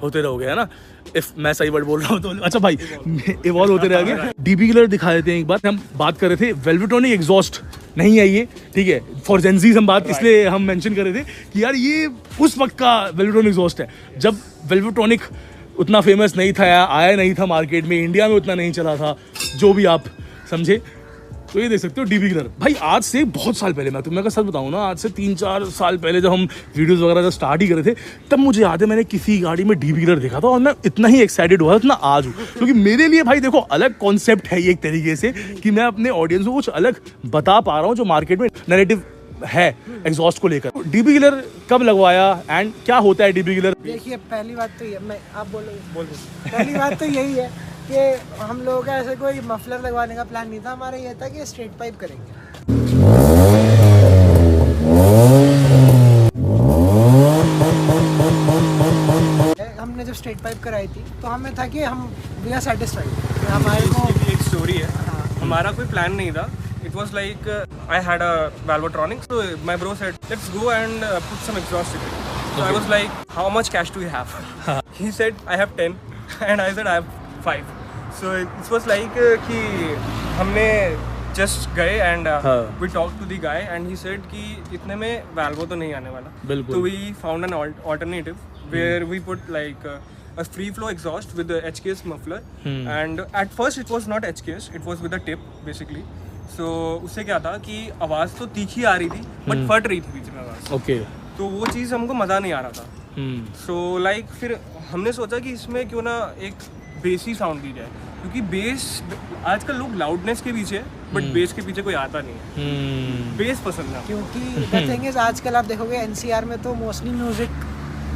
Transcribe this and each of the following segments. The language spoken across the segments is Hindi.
होते रहोगे, है ना? इफ मैं सही वर्ड बोल रहा हूँ तो। अच्छा भाई, इवॉल्व होते रहेंगे। डीबी किलर दिखा देते हैं एक बार। हम बात कर रहे थे वेल्वेट्रॉनिक एग्जॉस्ट नहीं है ये, ठीक है, फॉर जेंजीज हम बात इसलिए हम मेंशन कर रहे थे कि यार ये उस वक्त का वेल्वेट्रॉनिक एग्जॉस्ट है जब वेल्वेट्रॉनिक उतना फेमस नहीं था, आया नहीं था मार्केट में, इंडिया में उतना नहीं चला था, जो भी आप समझे। तो ये देख सकते हो डीबी किलर भाई, आज से बहुत साल पहले, मैं तुम्हें अगर सच बताऊँ ना, आज से 3-4 साल पहले जब हम वीडियोस वगैरह जब स्टार्ट ही करे थे, तब मुझे याद है मैंने किसी गाड़ी में डीबी किलर देखा था और मैं इतना ही एक्साइटेड हुआ था इतना आज हूँ, क्योंकि मेरे लिए भाई देखो अलग कॉन्सेप्ट है ये एक तरीके से कि मैं अपने ऑडियंस को कुछ अलग बता पा रहा हूँ जो मार्केट में नैरेटिव है एग्जॉस्ट को लेकर। डीबी किलर कब लगवाया एंड क्या होता है डीबी किलर? देखिए पहली बात तो ये, मैं आप बोलो पहली बात तो यही है कि हम लोगों का ऐसे कोई मफलर लगवाने का प्लान नहीं था, हमारा ये था कि स्ट्रेट पाइप करेंगे। हमने जब स्ट्रेट पाइप कराई थी तो हमें था कि हम वी आर सेटिस्फाइड, हमारे को एक स्टोरी है। हमारा कोई प्लान नहीं था। It was like I had a Valvotronic, so my bro said, "Let's go and put some exhaust in it." So I was like, "How much cash do you have?" He said, "I have 10," and I said, "I have 5." So it was like कि हमने just गए and we talked to the guy and he said कि इतने में Valvo तो नहीं आने वाला। बिल्कुल। तो we found an alternative where we put like a free flow exhaust with the HKS muffler and at first it was not HKS, it was with a tip basically. So उससे क्या था कि आवाज़ तो तीखी आ रही थी बट फट रही थी बीच में आवाज़। ओके। तो वो चीज़ हमको मज़ा नहीं आ रहा था। सो लाइक फिर हमने सोचा कि इसमें क्यों ना एक बेसी साउंड दी जाए, क्योंकि बेस आजकल लोग लाउडनेस के पीछे बट बेस के पीछे कोई आता नहीं है। बेस पसंद है क्योंकि द थिंग इज आजकल आप देखोगे एनसीआर में तो मोस्टली म्यूजिक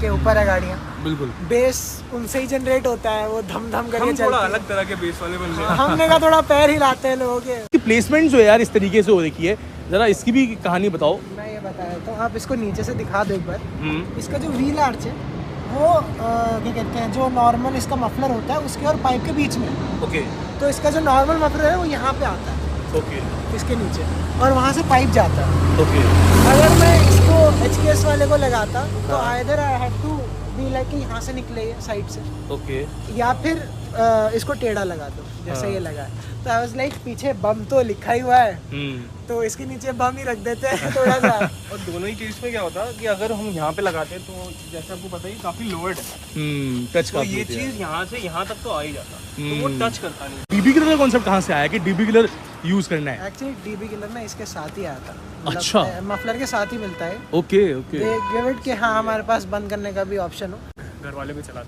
के ऊपर है गाड़ियाँ, बिल्कुल बेस उनसे ही जनरेट होता है, वो धम धम करके हम थोड़ा चलती है। अलग तरह के बेस वाले बंदे हैं। हमने कहा थोड़ा पैर हिलाते हैं लोगों के। कि प्लेसमेंट जो है यार इस तरीके से हो रखी है, जरा इसकी भी कहानी बताओ। मैं ये बता देता हूँ, आप इसको नीचे से दिखा दो एक बार। इसका जो व्हील आर्च है वो क्या कहते हैं, जो नॉर्मल इसका मफलर होता है उसके और पाइप के बीच में। ओके। तो इसका जो नॉर्मल मफलर है वो यहाँ पे आता है, ओके। इसके नीचे, और वहाँ से पाइप जाता है। ओके। अगर मैं इसको HKS वाले को लगाता तो either I have to be like कि यहाँ से निकले साइड से, ओके। या फिर इसको टेढ़ा लगा दो जैसे ये लगा है। तो आई वाज लाइक पीछे बम तो लिखा ही हुआ है तो इसके नीचे बम ही रख देते हैं थोड़ा सा। और दोनों ही केस में क्या होता है कि अगर हम यहाँ पे लगाते हैं तो जैसे आपको पता ही काफी लोअर्ड है, टच तो ये चीज यहाँ से यहाँ तक तो आ ही जाता, तो वो टच करता नहीं। डीबी किलर का कॉन्सेप्ट कहाँ से आया कि डीबी किलर यूज करना है? एक्चुअली डीबी किलर ना इसके साथ ही आया था, अच्छा। मफलर के साथ ही मिलता है। Okay okay. गिव इट कि हाँ हमारे पास बंद करने का भी ऑप्शन हो। घर वाले भी चलाते